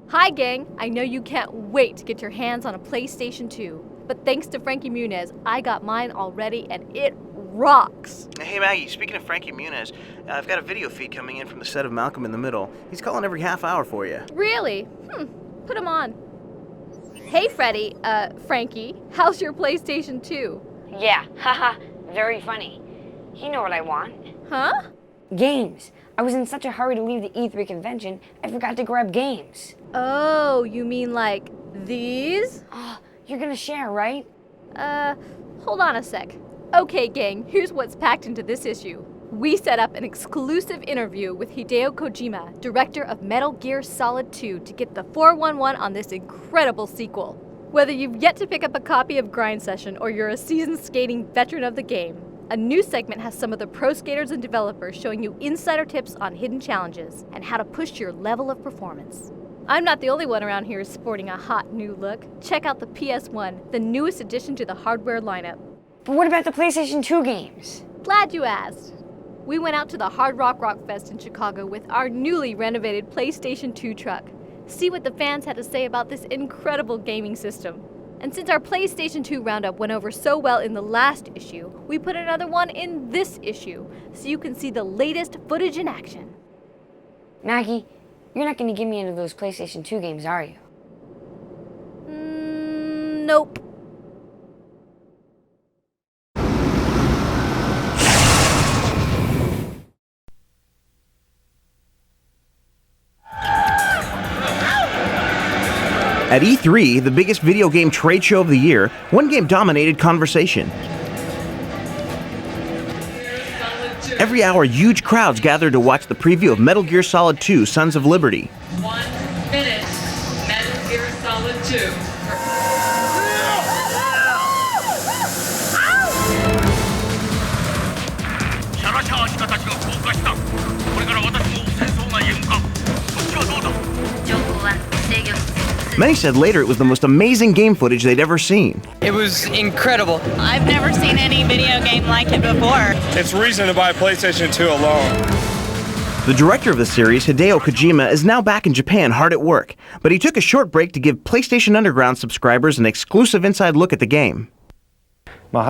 Hi gang, I know you can't wait to get your hands on a PlayStation 2, but thanks to Frankie Muniz, I got mine already and it rocks! Hey Maggie, speaking of Frankie Muniz, I've got a video feed coming in from the set of Malcolm in the Middle. He's calling every half hour for you. Really? Put him on. Hey Freddie, Frankie, how's your PlayStation 2? Yeah, haha, very funny. You know what I want. Huh? Games. I was in such a hurry to leave the E3 convention, I forgot to grab games. Oh, you mean like these? Oh, you're gonna share, right? Hold on a sec. Okay, gang, here's what's packed into this issue. We set up an exclusive interview with Hideo Kojima, director of Metal Gear Solid 2, to get the 411 on this incredible sequel. Whether you've yet to pick up a copy of Grind Session or you're a seasoned skating veteran of the game, a new segment has some of the pro skaters and developers showing you insider tips on hidden challenges and how to push your level of performance. I'm not the only one around here sporting a hot new look. Check out the PS1, the newest addition to the hardware lineup. But what about the PlayStation 2 games? Glad you asked. We went out to the Hard Rock Rock Fest in Chicago with our newly renovated PlayStation 2 truck. See what the fans had to say about this incredible gaming system. And since our PlayStation 2 roundup went over so well in the last issue, we put another one in this issue, so you can see the latest footage in action. Maggie, you're not gonna give me any of those PlayStation 2 games, are you? Nope. At E3, the biggest video game trade show of the year, one game dominated conversation. Every hour, huge crowds gathered to watch the preview of Metal Gear Solid 2: Sons of Liberty. 1 minute, Metal Gear Solid 2. Many said later it was the most amazing game footage they'd ever seen. It was incredible. I've never seen any video game like it before. It's reason to buy PlayStation 2 alone. The director of the series, Hideo Kojima, is now back in Japan hard at work, but he took a short break to give PlayStation Underground subscribers an exclusive inside look at the game. The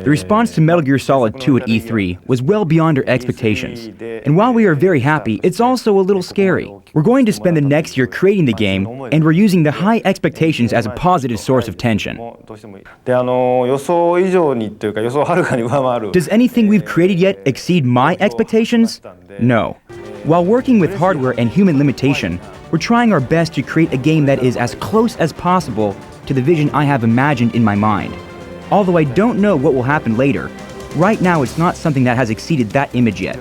response to Metal Gear Solid 2 at E3 was well beyond our expectations. And while we are very happy, it's also a little scary. We're going to spend the next year creating the game, and we're using the high expectations as a positive source of tension. Does anything we've created yet exceed my expectations? No. While working with hardware and human limitation, we're trying our best to create a game that is as close as possible to the vision I have imagined in my mind. Although I don't know what will happen later, right now it's not something that has exceeded that image yet.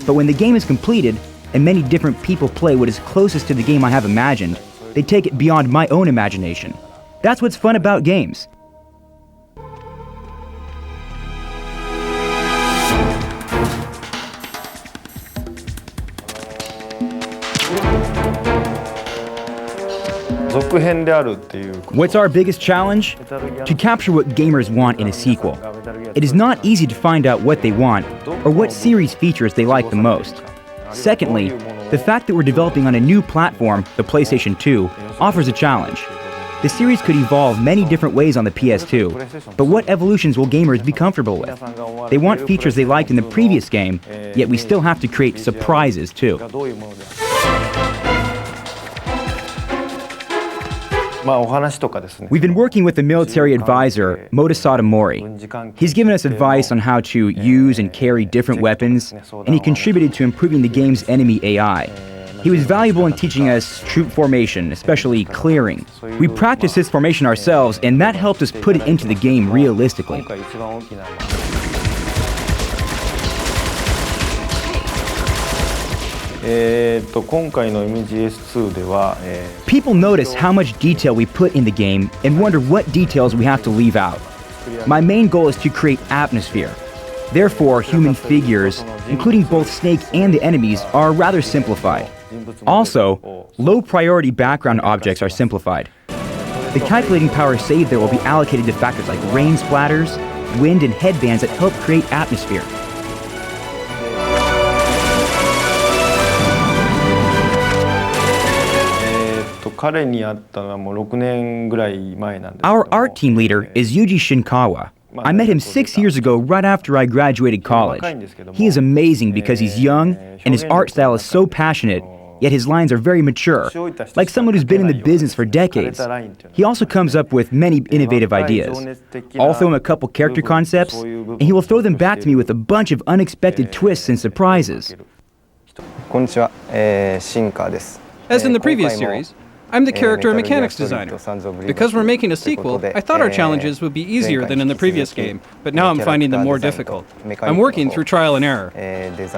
But when the game is completed, and many different people play what is closest to the game I have imagined, they take it beyond my own imagination. That's what's fun about games. What's our biggest challenge? To capture what gamers want in a sequel. It is not easy to find out what they want or what series features they like the most. Secondly, the fact that we're developing on a new platform, the PlayStation 2, offers a challenge. The series could evolve many different ways on the PS2, but what evolutions will gamers be comfortable with? They want features they liked in the previous game, yet we still have to create surprises too. We've been working with the military advisor, Motasada Mori. He's given us advice on how to use and carry different weapons, and he contributed to improving the game's enemy AI. He was valuable in teaching us troop formation, especially clearing. We practiced this formation ourselves, and that helped us put it into the game realistically. People notice how much detail we put in the game and wonder what details we have to leave out. My main goal is to create atmosphere. Therefore, human figures, including both Snake and the enemies, are rather simplified. Also, low-priority background objects are simplified. The calculating power saved there will be allocated to factors like rain splatters, wind, and headbands that help create atmosphere. 彼に会ったのはもう6年ぐらい前なんですけども。 Our art team leader is Yuji Shinkawa. I met him 6 years ago right after I graduated college. He is amazing because he's young and his art style is so passionate, yet his lines are very mature, like someone who's been in the business for decades. He also comes up with many innovative ideas. I'll throw him a couple character concepts, and he will throw them back to me with a bunch of unexpected twists and surprises. こんにちは、シンカーです。 As in the previous series, I'm the character and mechanics designer. Because we're making a sequel, I thought our challenges would be easier than in the previous game, but now I'm finding them more difficult. I'm working through trial and error.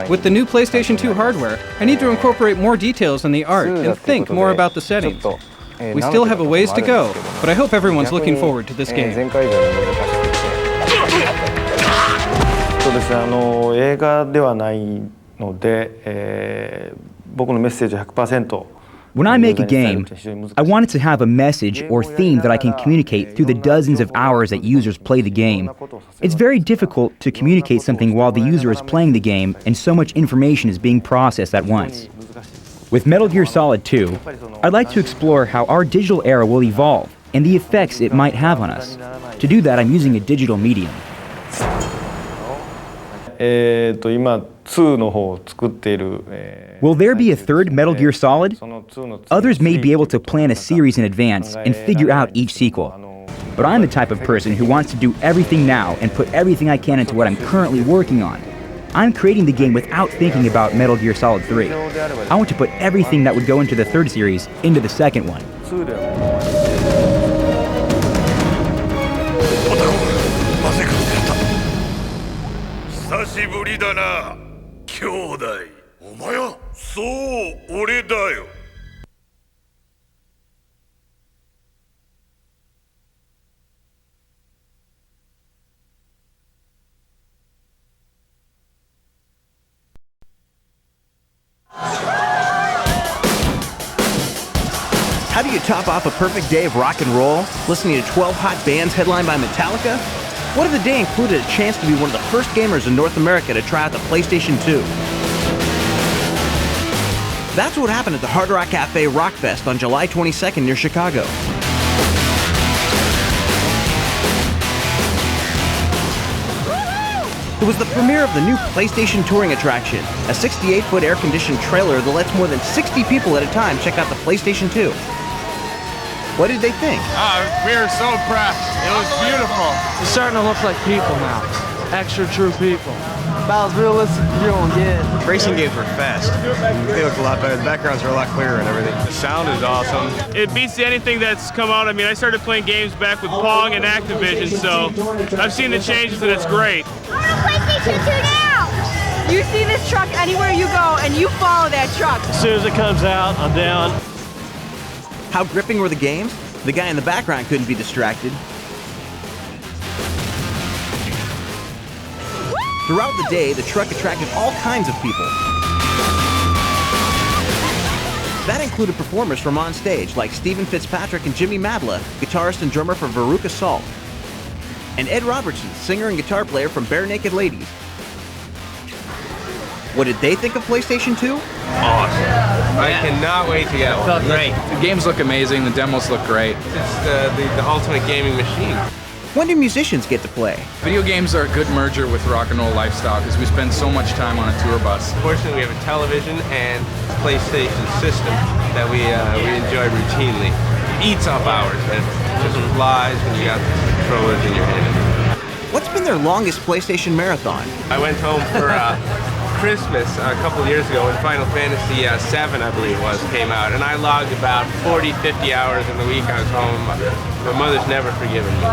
With the new PlayStation 2 hardware, I need to incorporate more details in the art and think more about the settings. We still have a ways to go, but I hope everyone's looking forward to this game. そうですね、映画ではないので、僕のメッセージは 100%。 When I make a game, I want it to have a message or theme that I can communicate through the dozens of hours that users play the game. It's very difficult to communicate something while the user is playing the game and so much information is being processed at once. With Metal Gear Solid 2, I'd like to explore how our digital era will evolve and the effects it might have on us. To do that, I'm using a digital medium. 今2の方を作っている。Will there be a third Metal Gear Solid? Others may be able to plan a series in advance and figure out each sequel. But I'm the type of person who wants to do everything now and put everything I can into what I'm currently working on. I'm creating the game without thinking about Metal Gear Solid 3. I want to put everything that would go into the third series into the second one. 久しぶりだな、兄弟。お前は？そう、俺だよ。How do you top off a perfect day of rock and roll? Listening to 12 hot bands headlined by Metallica? What if the day included a chance to be one of the first gamers in North America to try out the PlayStation 2? That's what happened at the Hard Rock Cafe Rockfest on July 22nd near Chicago. It was the premiere of the new PlayStation touring attraction, a 68-foot air-conditioned trailer that lets more than 60 people at a time check out the PlayStation 2. What did they think? We were so impressed. It was beautiful. It's starting to look like people now. Extra true people. About as realistic as you're gonna get. Racing games were fast. They looked a lot better. The backgrounds were a lot clearer and everything. The sound is awesome. It beats anything that's come out. I mean, I started playing games back with Pong and Activision, so I've seen the changes and it's great. I want a PlayStation 2 now! You see this truck anywhere you go and you follow that truck. As soon as it comes out, I'm down. How gripping were the games? The guy in the background couldn't be distracted. Throughout the day, the truck attracted all kinds of people. That included performers from on stage like Stephen Fitzpatrick and Jimmy Madla, guitarist and drummer for Veruca Salt, and Ed Robertson, singer and guitar player from Bare Naked Ladies. What did they think of PlayStation 2? Awesome. I cannot wait to get one. Felt great. The games look amazing, the demos look great. It's the ultimate gaming machine. When do musicians get to play? Video games are a good merger with rock and roll lifestyle because we spend so much time on a tour bus. Fortunately, we have a television and PlayStation system that we enjoy routinely. It eats up hours, and it just flies when you got the controllers in your hand. What's been their longest PlayStation marathon? I went home for Christmas a couple years ago when Final Fantasy VII, I believe it was, came out, and I logged about 40, 50 hours in the week I was home. My mother's never forgiven me.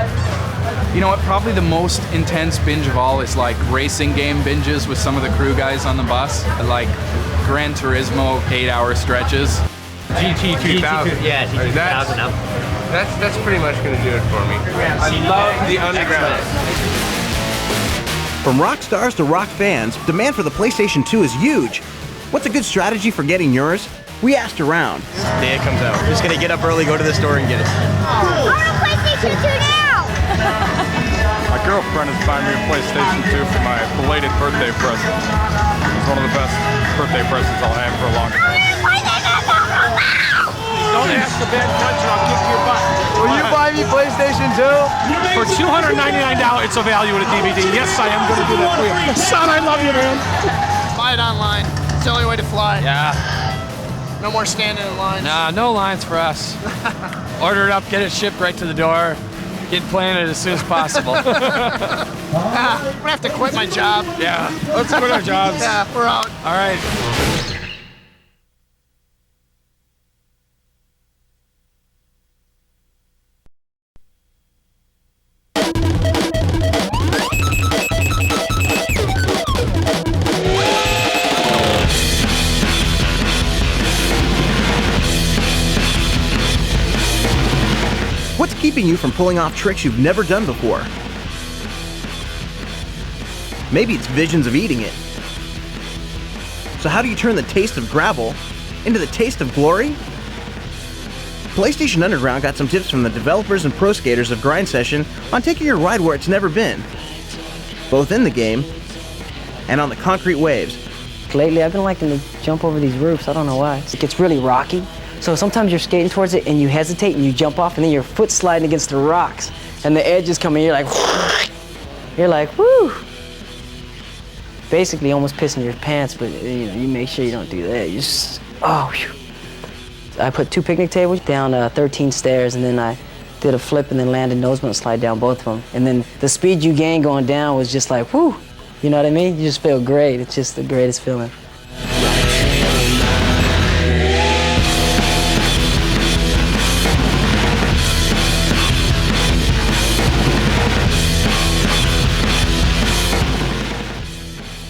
You know what, probably the most intense binge of all is like racing game binges with some of the crew guys on the bus, like Gran Turismo 8-hour stretches. GT 2000. Yeah, GT 2000 up. That's pretty much going to do it for me. I love the underground. From rock stars to rock fans, demand for the PlayStation 2 is huge. What's a good strategy for getting yours? We asked around. The day it comes out. Just gonna get up early, go to the store, and get it. I want a PlayStation 2 now! My girlfriend is buying me a PlayStation 2 for my belated birthday present. It's one of the best birthday presents I'll have for a long time. Don't ask the can't punch and I'll kick your butt. Will you buy me PlayStation 2? For $299, it's a value in a DVD. Yes, I am going to do that for you. Son, I love you, man. Buy it online. It's the only way to fly. Yeah. No more standing in lines. Nah, no lines for us. Order it up, get it shipped right to the door. Get playing it as soon as possible. I'm gonna have to quit my job. Yeah, let's quit our jobs. Yeah, we're out. All right. What's keeping you from pulling off tricks you've never done before? Maybe it's visions of eating it. So how do you turn the taste of gravel into the taste of glory? PlayStation Underground got some tips from the developers and pro skaters of Grind Session on taking your ride where it's never been, both in the game and on the concrete waves. Lately, I've been liking to jump over these roofs. I don't know why. It gets really rocky. So sometimes you're skating towards it and you hesitate and you jump off and then your foot's sliding against the rocks and the edge is coming. You're like, whoo! Basically, almost pissing your pants, but you make sure you don't do that. You just, oh, whew. I put 2 picnic tables down 13 stairs, and then I did a flip and then landed nose blunt slide down both of them. And then the speed you gain going down was just like, whoo! You know what I mean? You just feel great. It's just the greatest feeling.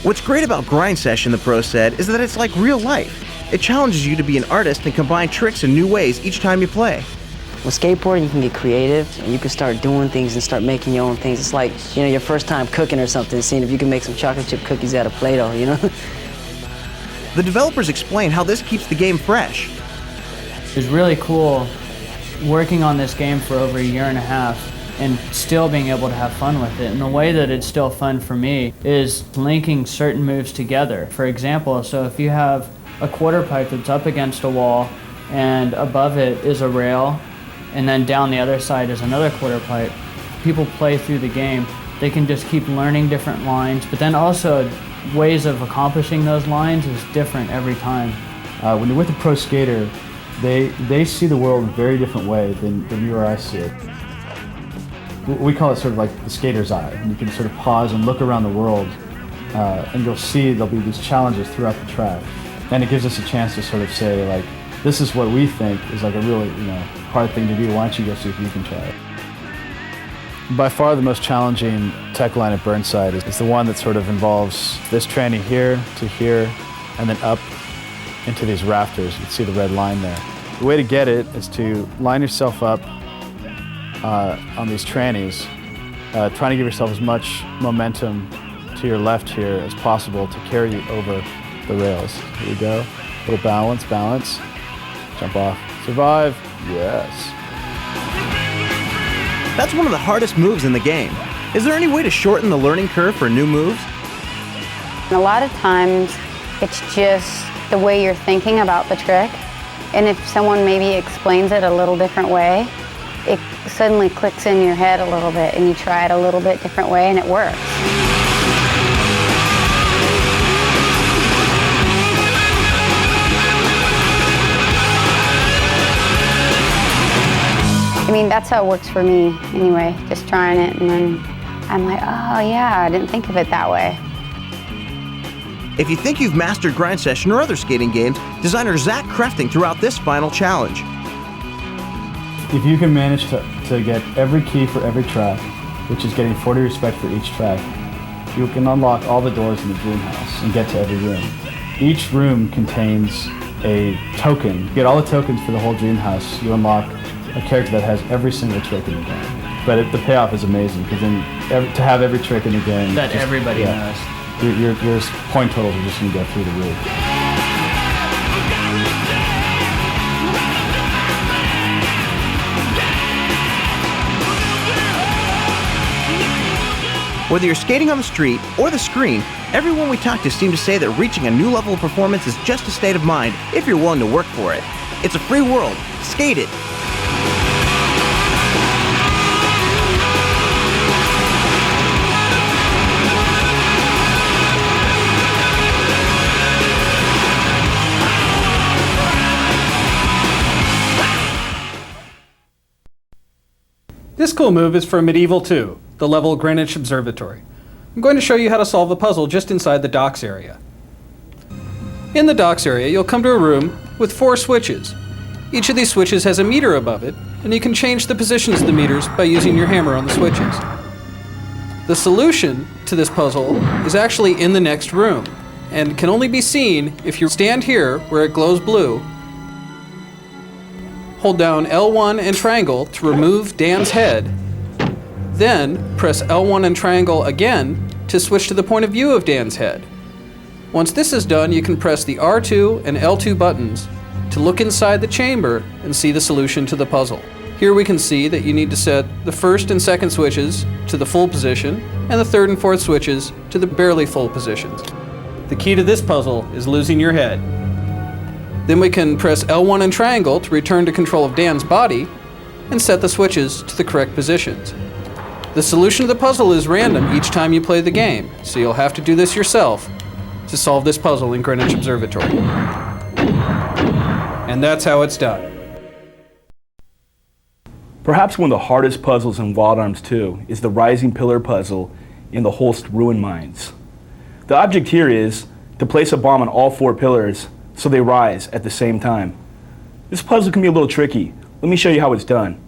What's great about Grind Session, the pro said, is that it's like real life. It challenges you to be an artist and combine tricks in new ways each time you play. With skateboarding, you can get creative and you can start doing things and start making your own things. It's like, your first time cooking or something, seeing if you can make some chocolate chip cookies out of Play-Doh, The developers explain how this keeps the game fresh. It was really cool working on this game for over 1.5 years and still being able to have fun with it. And the way that it's still fun for me is linking certain moves together. For example, so if you have a quarter pipe that's up against a wall and above it is a rail and then down the other side is another quarter pipe, people play through the game, they can just keep learning different lines, but then also ways of accomplishing those lines is different every time. When you're with a pro skater, they see the world in a very different way than you or I see it. We call it sort of like the skater's eye. And you can sort of pause and look around the world and you'll see there'll be these challenges throughout the track. And it gives us a chance to sort of say, like, this is what we think is like a really hard thing to do. Why don't you go see if you can try it? By far the most challenging tech line at Burnside is the one that sort of involves this tranny here to here and then up into these rafters. You can see the red line there. The way to get it is to line yourself up on these trannies, trying to give yourself as much momentum to your left here as possible to carry you over the rails. Here we go. A little balance, balance. Jump off. Survive. Yes. That's one of the hardest moves in the game. Is there any way to shorten the learning curve for new moves? A lot of times, it's just the way you're thinking about the trick. And if someone maybe explains it a little different way, it suddenly clicks in your head a little bit and you try it a little bit different way and it works. I mean, that's how it works for me anyway, just trying it and then I'm like, oh yeah, I didn't think of it that way. If you think you've mastered Grind Session or other skating games, designer Zach Crafting threw out this final challenge. If you can manage to get every key for every track, which is getting 40 respect for each track, you can unlock all the doors in the dream house and get to every room. Each room contains a token. You get all the tokens for the whole dream house. You unlock a character that has every single trick in the game. But the payoff is amazing, because then to have every trick in the game that everybody knows. Your point totals are just going to go through the roof. Whether you're skating on the street or the screen, everyone we talked to seemed to say that reaching a new level of performance is just a state of mind if you're willing to work for it. It's a free world. Skate it. This cool move is from Medieval 2, the level Greenwich Observatory. I'm going to show you how to solve a puzzle just inside the docks area. In the docks area, you'll come to a room with 4 switches. Each of these switches has a meter above it, and you can change the positions of the meters by using your hammer on the switches. The solution to this puzzle is actually in the next room, and can only be seen if you stand here where it glows blue, hold down L1 and triangle to remove Dan's head, then press L1 and triangle again to switch to the point of view of Dan's head. Once this is done, you can press the R2 and L2 buttons to look inside the chamber and see the solution to the puzzle. Here we can see that you need to set the first and second switches to the full position and the third and fourth switches to the barely full positions. The key to this puzzle is losing your head. Then we can press L1 and triangle to return to control of Dan's body and set the switches to the correct positions. The solution to the puzzle is random each time you play the game, so you'll have to do this yourself to solve this puzzle in Greenwich Observatory. And that's how it's done. Perhaps one of the hardest puzzles in Wild Arms 2 is the Rising Pillar puzzle in the Holst Ruin Mines. The object here is to place a bomb on all 4 pillars so they rise at the same time. This puzzle can be a little tricky. Let me show you how it's done.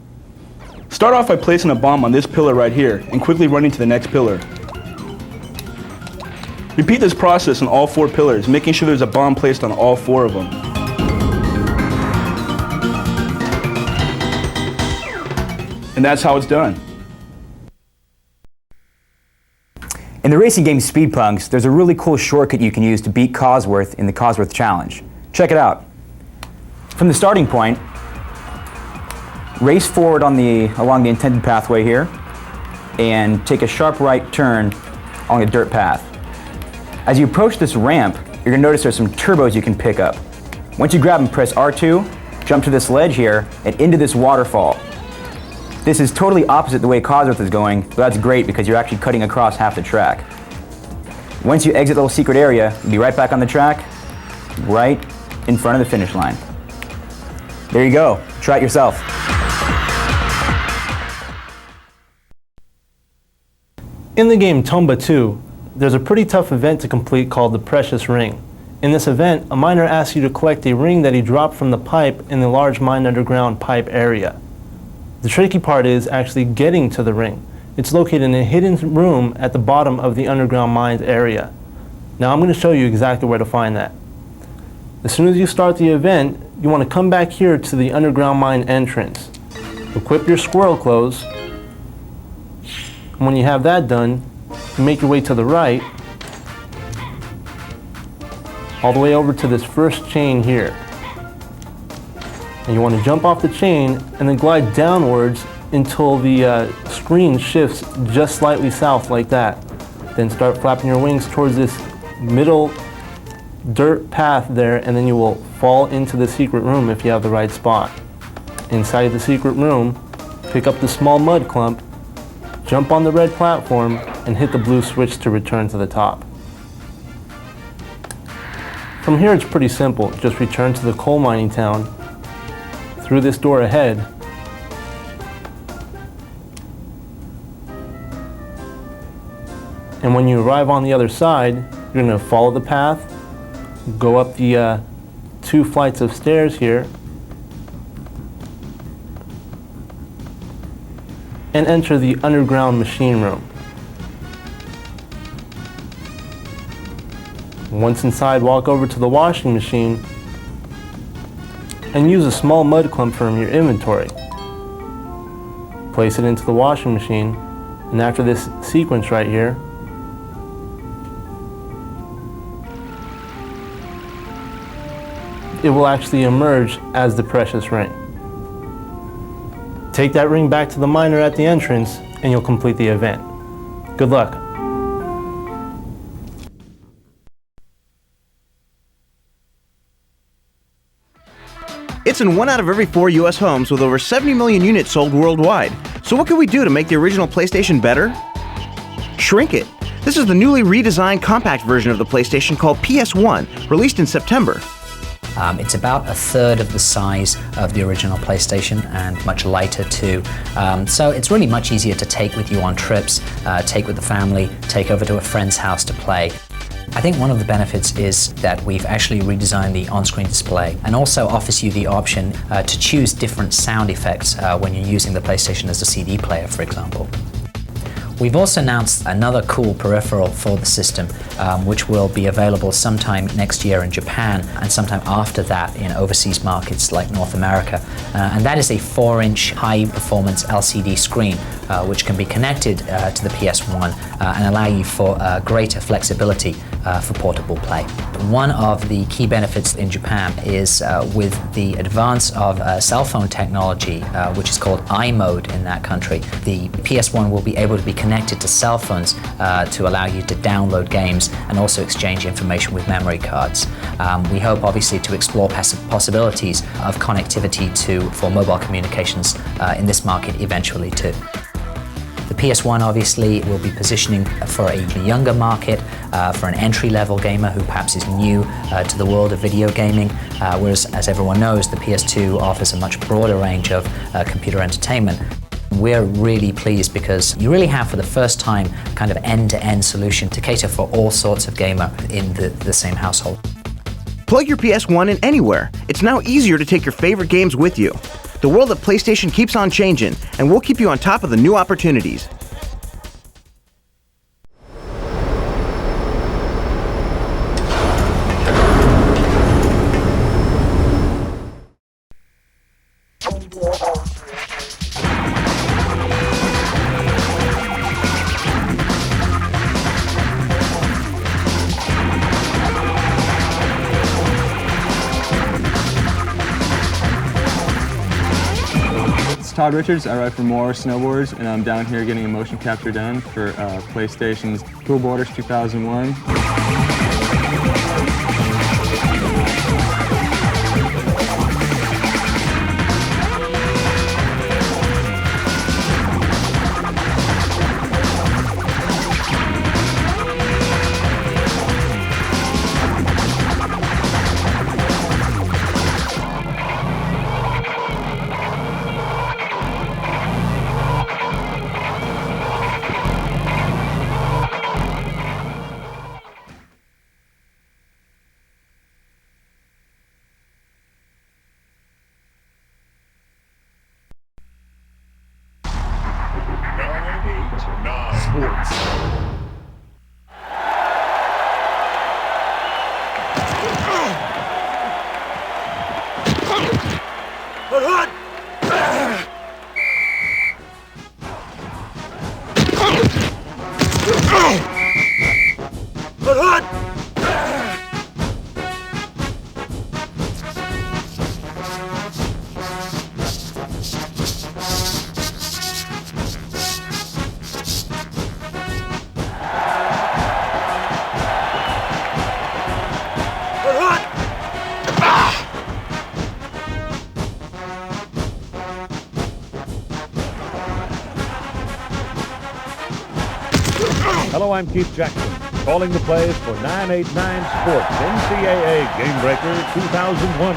Start off by placing a bomb on this pillar right here and quickly running to the next pillar. Repeat this process on all 4 pillars, making sure there's a bomb placed on all 4 of them. And that's how it's done. In the racing game Speed Punks, there's a really cool shortcut you can use to beat Cosworth in the Cosworth Challenge. Check it out. From the starting point, race forward along the intended pathway here, and take a sharp right turn along a dirt path. As you approach this ramp, you're going to notice there's some turbos you can pick up. Once you grab them, press R2, jump to this ledge here, and into this waterfall. This is totally opposite the way Cosworth is going, but that's great because you're actually cutting across half the track. Once you exit the little secret area, you'll be right back on the track, right in front of the finish line. There you go. Try it yourself. In the game Tomba 2, there's a pretty tough event to complete called the Precious Ring. In this event, a miner asks you to collect a ring that he dropped from the pipe in the large mine underground pipe area. The tricky part is actually getting to the ring. It's located in a hidden room at the bottom of the underground mines area. Now I'm going to show you exactly where to find that. As soon as you start the event, you want to come back here to the underground mine entrance. Equip your squirrel clothes. And when you have that done, you make your way to the right, all the way over to this first chain here. And you want to jump off the chain and then glide downwards until the screen shifts just slightly south like that. Then start flapping your wings towards this middle dirt path there, and then you will fall into the secret room if you have the right spot. Inside the secret room, pick up the small mud clump, jump on the red platform, and hit the blue switch to return to the top. From here it's pretty simple. Just return to the coal mining town through this door ahead. And when you arrive on the other side, you're going to follow the path, go up the 2 flights of stairs here, and enter the underground machine room. Once inside, walk over to the washing machine and use a small mud clump from your inventory. Place it into the washing machine, and after this sequence right here, it will actually emerge as the precious ring. Take that ring back to the miner at the entrance and you'll complete the event. Good luck. It's in 1 out of every 4 US homes with over 70 million units sold worldwide. So what can we do to make the original PlayStation better? Shrink it. This is the newly redesigned compact version of the PlayStation called PS1, released in September. It's about a third of the size of the original PlayStation and much lighter too. So it's really much easier to take with you on trips, take with the family, take over to a friend's house to play. I think one of the benefits is that we've actually redesigned the on-screen display and also offers you the option to choose different sound effects when you're using the PlayStation as a CD player, for example. We've also announced another cool peripheral for the system, which will be available sometime next year in Japan and sometime after that in overseas markets like North America. And that is a 4-inch high-performance LCD screen, which can be connected to the PS1 and allow you for greater flexibility for portable play. One of the key benefits in Japan is with the advance of cell phone technology, which is called iMode in that country. The PS1 will be able to be connected to cell phones to allow you to download games and also exchange information with memory cards. We hope obviously to explore possibilities of connectivity for mobile communications in this market eventually too. The PS1 obviously will be positioning for a younger market, for an entry-level gamer who perhaps is new to the world of video gaming, whereas as everyone knows, the PS2 offers a much broader range of computer entertainment. We're really pleased because you really have for the first time kind of end-to-end solution to cater for all sorts of gamer in the same household. Plug your PS1 in anywhere. It's now easier to take your favorite games with you. The world of PlayStation keeps on changing, and we'll keep you on top of the new opportunities. Todd Richards, I ride for More Snowboards, and I'm down here getting a motion capture done for PlayStation's Cool Borders 2001. Hello, I'm Keith Jackson, calling the plays for 989 Sports NCAA Game Breaker 2001.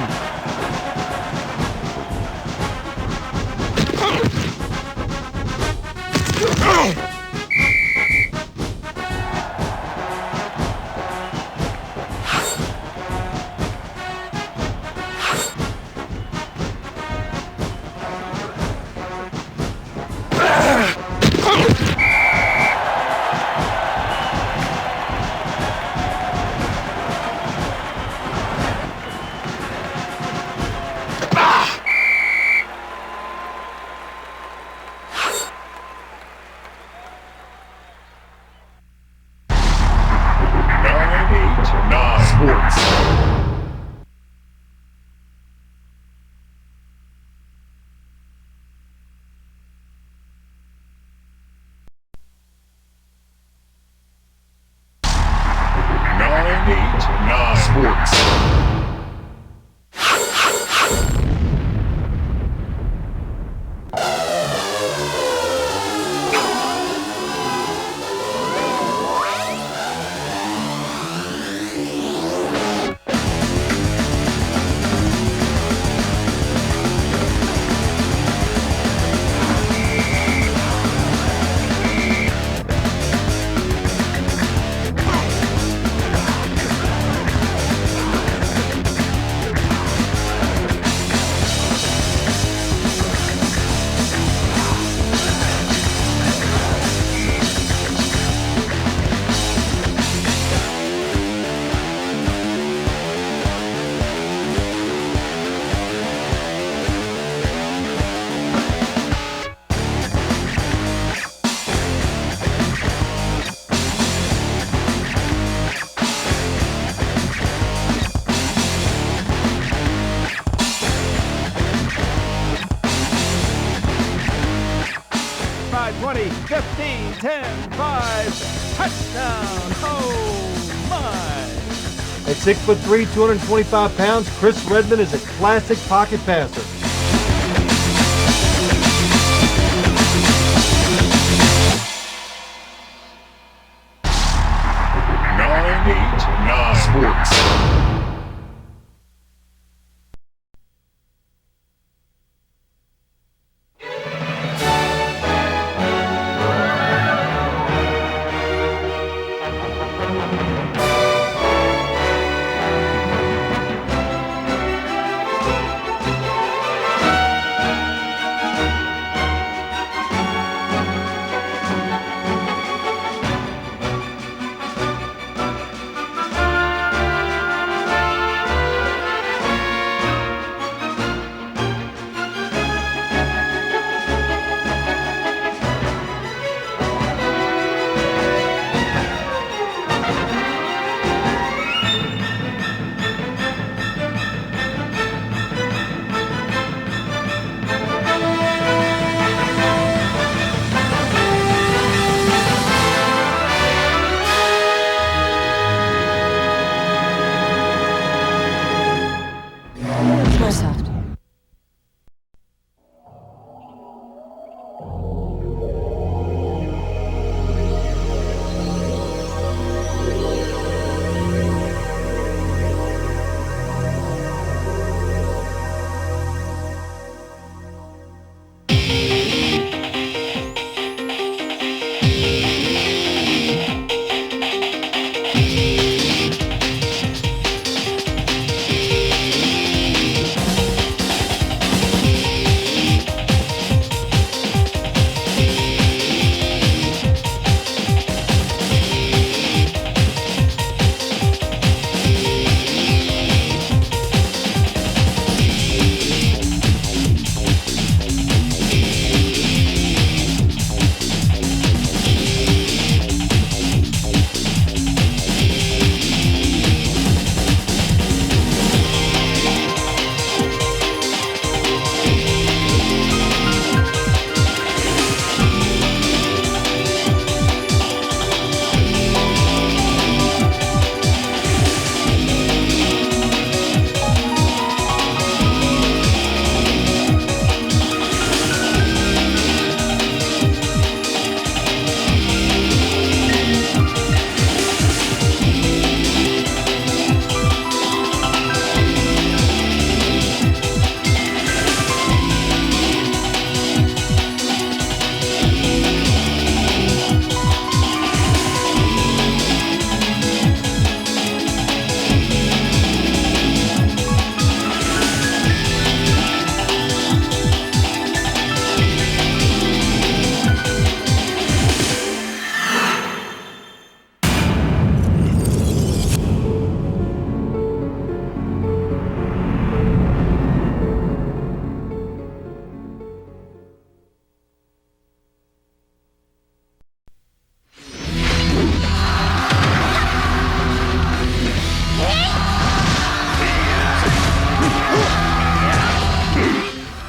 15, 10, 5, touchdown! Oh my! At 6'3", 225 pounds, Chris Redmond is a classic pocket passer. Sports.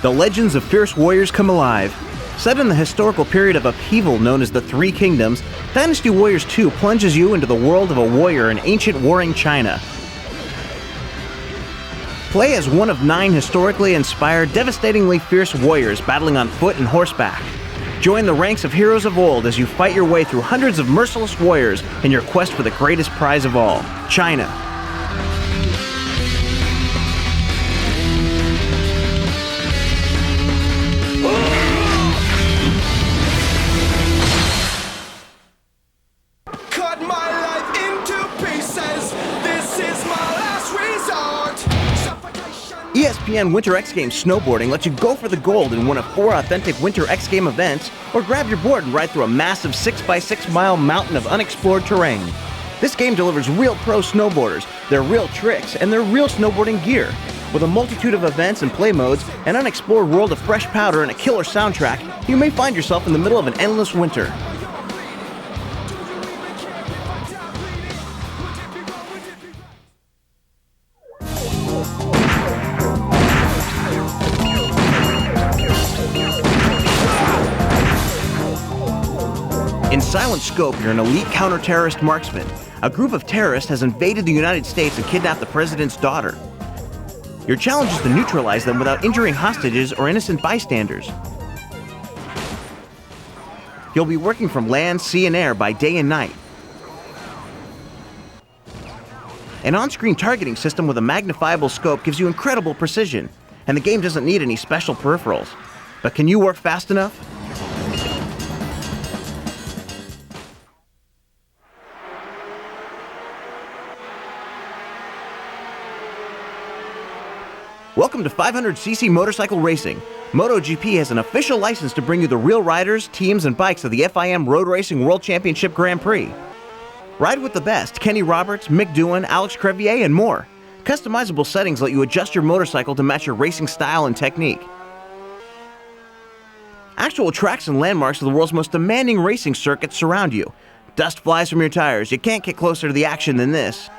The legends of fierce warriors come alive. Set in the historical period of upheaval known as the Three Kingdoms, Dynasty Warriors 2 plunges you into the world of a warrior in ancient warring China. Play as one of 9 historically inspired, devastatingly fierce warriors battling on foot and horseback. Join the ranks of heroes of old as you fight your way through hundreds of merciless warriors in your quest for the greatest prize of all, China. ESPN Winter X Games Snowboarding lets you go for the gold in one of 4 authentic Winter X Game events, or grab your board and ride through a massive 6x6 mile mountain of unexplored terrain. This game delivers real pro snowboarders, their real tricks, and their real snowboarding gear. With a multitude of events and play modes, an unexplored world of fresh powder, and a killer soundtrack, you may find yourself in the middle of an endless winter. Silent Scope, you're an elite counter-terrorist marksman. A group of terrorists has invaded the United States and kidnapped the president's daughter. Your challenge is to neutralize them without injuring hostages or innocent bystanders. You'll be working from land, sea, and air by day and night. An on-screen targeting system with a magnifiable scope gives you incredible precision, and the game doesn't need any special peripherals. But can you work fast enough? Welcome to 500cc motorcycle racing. MotoGP has an official license to bring you the real riders, teams, and bikes of the FIM Road Racing World Championship Grand Prix. Ride with the best: Kenny Roberts, Mick Doohan, Alex Crevier, and more. Customizable settings let you adjust your motorcycle to match your racing style and technique. Actual tracks and landmarks of the world's most demanding racing circuits surround you. Dust flies from your tires. You can't get closer to the action than this.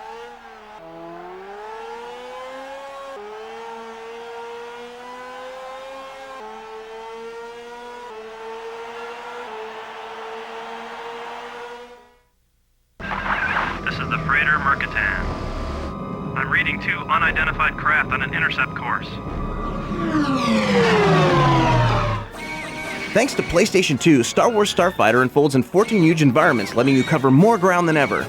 This is the freighter Mercatan. I'm reading 2 unidentified craft on an intercept course. Thanks to PlayStation 2, Star Wars Starfighter unfolds in 14 huge environments, letting you cover more ground than ever.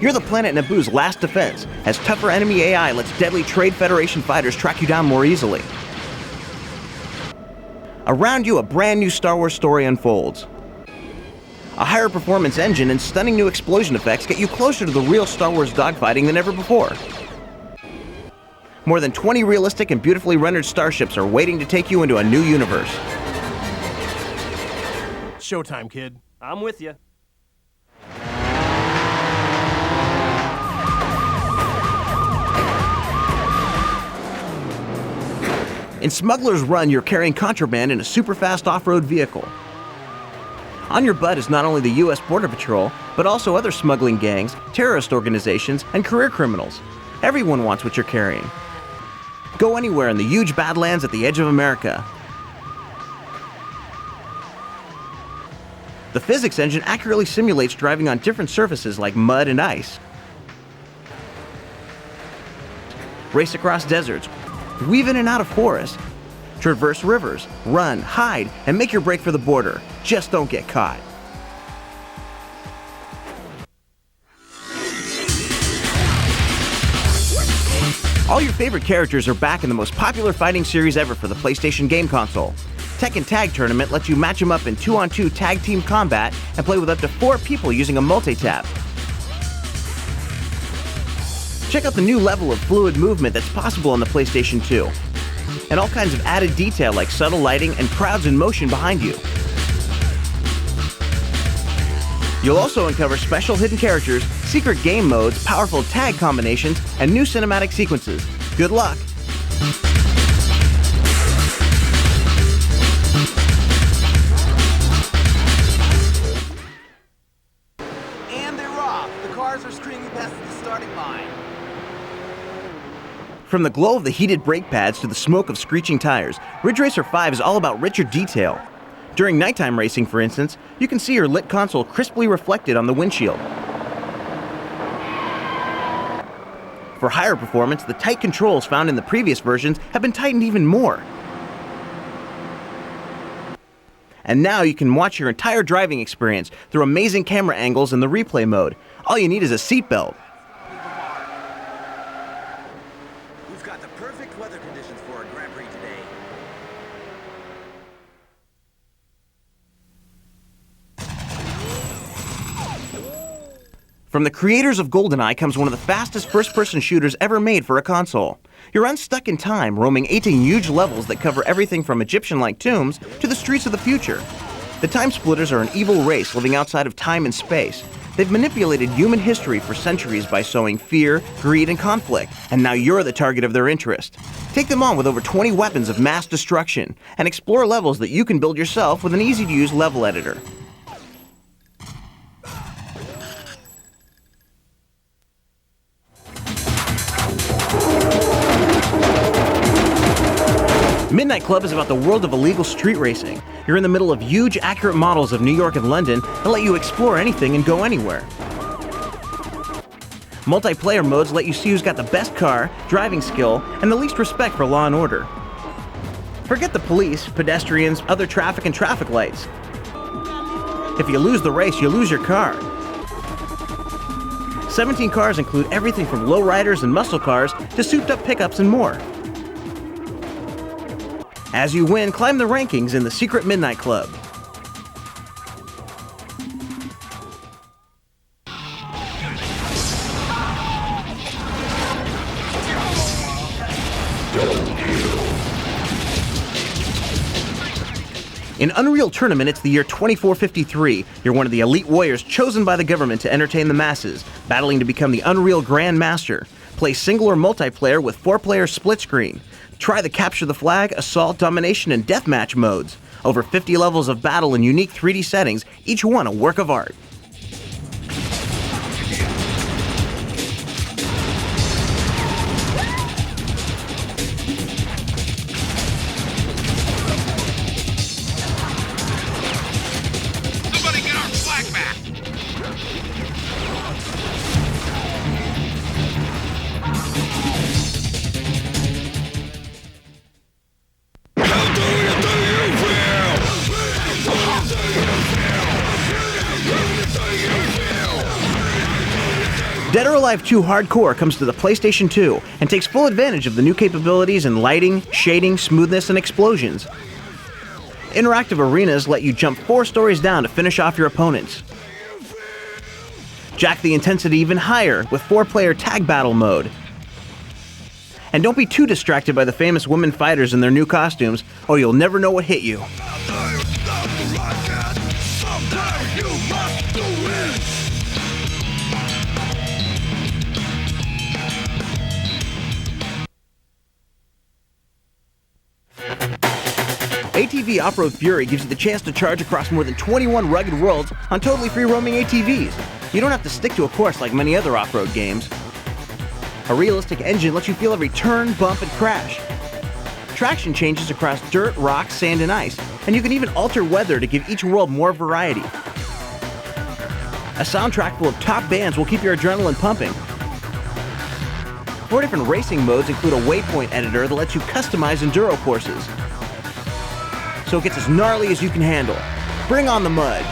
You're the planet Naboo's last defense, as tougher enemy AI lets deadly Trade Federation fighters track you down more easily. Around you, a brand new Star Wars story unfolds. A higher performance engine and stunning new explosion effects get you closer to the real Star Wars dogfighting than ever before. More than 20 realistic and beautifully rendered starships are waiting to take you into a new universe. Showtime, kid. I'm with you. In Smuggler's Run, you're carrying contraband in a super-fast off-road vehicle. On your butt is not only the U.S. Border Patrol, but also other smuggling gangs, terrorist organizations, and career criminals. Everyone wants what you're carrying. Go anywhere in the huge badlands at the edge of America. The physics engine accurately simulates driving on different surfaces like mud and ice. Race across deserts, weave in and out of forests, traverse rivers, run, hide, and make your break for the border. Just don't get caught. All your favorite characters are back in the most popular fighting series ever for the PlayStation game console. Tekken Tag Tournament lets you match them up in 2-on-2 tag team combat and play with up to 4 people using a multi-tap. Check out the new level of fluid movement that's possible on the PlayStation 2. And all kinds of added detail like subtle lighting and crowds in motion behind you. You'll also uncover special hidden characters, secret game modes, powerful tag combinations, and new cinematic sequences. Good luck! And they're off. The cars are streaming past the starting line. From the glow of the heated brake pads to the smoke of screeching tires, Ridge Racer 5 is all about richer detail. During nighttime racing, for instance, you can see your lit console crisply reflected on the windshield. For higher performance, the tight controls found in the previous versions have been tightened even more. And now you can watch your entire driving experience through amazing camera angles in the replay mode. All you need is a seatbelt. We've got the perfect weather conditions for a Grand Prix today. From the creators of GoldenEye comes one of the fastest first-person shooters ever made for a console. You're unstuck in time, roaming 18 huge levels that cover everything from Egyptian-like tombs to the streets of the future. The Time Splitters are an evil race living outside of time and space. They've manipulated human history for centuries by sowing fear, greed, and conflict, and now you're the target of their interest. Take them on with over 20 weapons of mass destruction, and explore levels that you can build yourself with an easy-to-use level editor. Midnight Club is about the world of illegal street racing. You're in the middle of huge, accurate models of New York and London that let you explore anything and go anywhere. Multiplayer modes let you see who's got the best car, driving skill, and the least respect for law and order. Forget the police, pedestrians, other traffic, and traffic lights. If you lose the race, you lose your car. 17 cars include everything from lowriders and muscle cars to souped-up pickups and more. As you win, climb the rankings in the secret Midnight Club. In Unreal Tournament, it's the year 2453. You're one of the elite warriors chosen by the government to entertain the masses, battling to become the Unreal Grand Master. Play single or multiplayer with 4-player split screen. Try the Capture the Flag, Assault, Domination, and Deathmatch modes. Over 50 levels of battle in unique 3D settings, each one a work of art. Dead or Alive 2 Hardcore comes to the PlayStation 2 and takes full advantage of the new capabilities in lighting, shading, smoothness, and explosions. Interactive arenas let you jump 4 stories down to finish off your opponents. Jack the intensity even higher with 4-player tag battle mode. And don't be too distracted by the famous women fighters in their new costumes, or you'll never know what hit you. ATV Off-Road Fury gives you the chance to charge across more than 21 rugged worlds on totally free roaming ATVs. You don't have to stick to a course like many other off-road games. A realistic engine lets you feel every turn, bump, and crash. Traction changes across dirt, rock, sand, and ice, and you can even alter weather to give each world more variety. A soundtrack full of top bands will keep your adrenaline pumping. 4 different racing modes include a waypoint editor that lets you customize enduro courses, so it gets as gnarly as you can handle. Bring on the mud!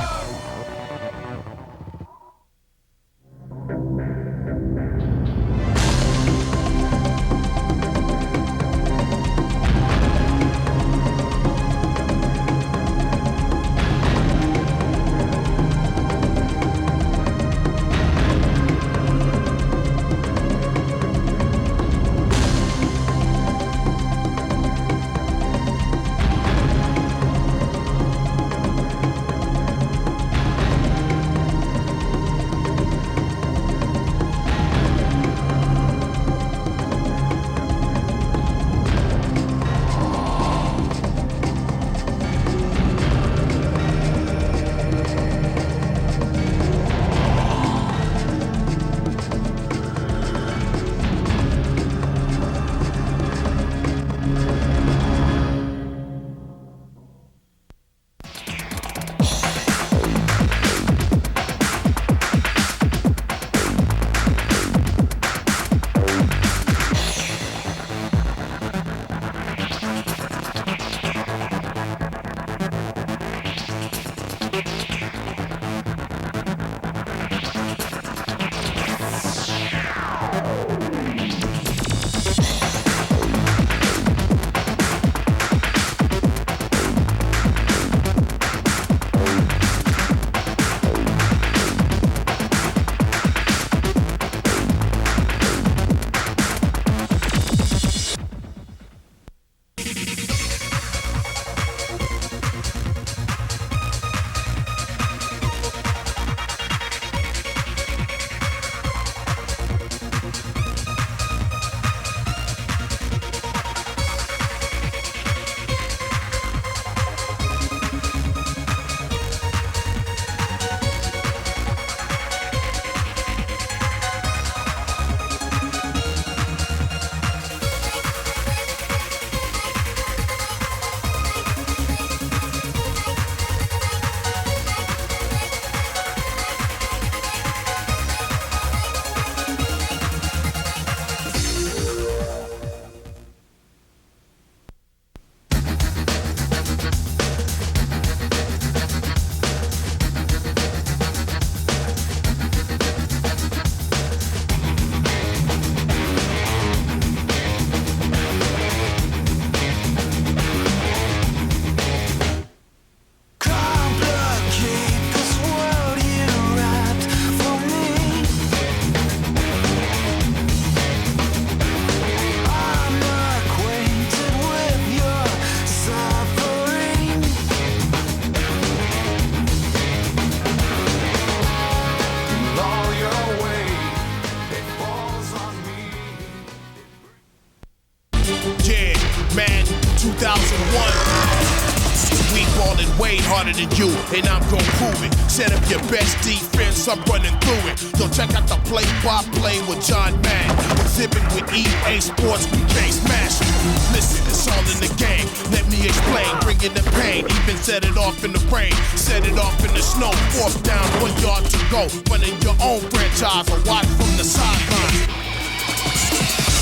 it way harder than you, and I'm gon' prove it. Set up your best defense, I'm running through it. Yo, check out the play-by-play with John Madden. Exhibit with EA Sports, we can't smash it. Listen, it's all in the game. Let me explain, bring in the pain. Even set it off in the rain, set it off in the snow. 4th down, 1 yard to go. Running your own franchise or watch from the sideline.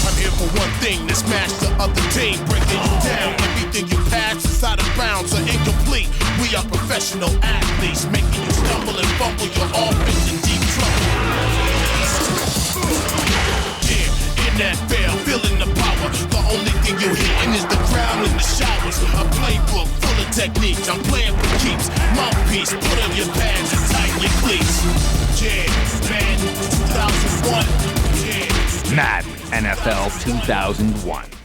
I'm here for one thing, to smash the other team, breaking you down. Everything you pass is out of bounds or incomplete. We are professional athletes, making you stumble and fumble your offense in deep trouble. Yeah, in that fair, feeling the power. The only thing you're hitting is the ground in the showers. A playbook full of techniques, I'm playing for keeps. Mouthpiece, put on your pads and tighten your cleats. Yeah, man, 2001. Yeah. Madden NFL 2001.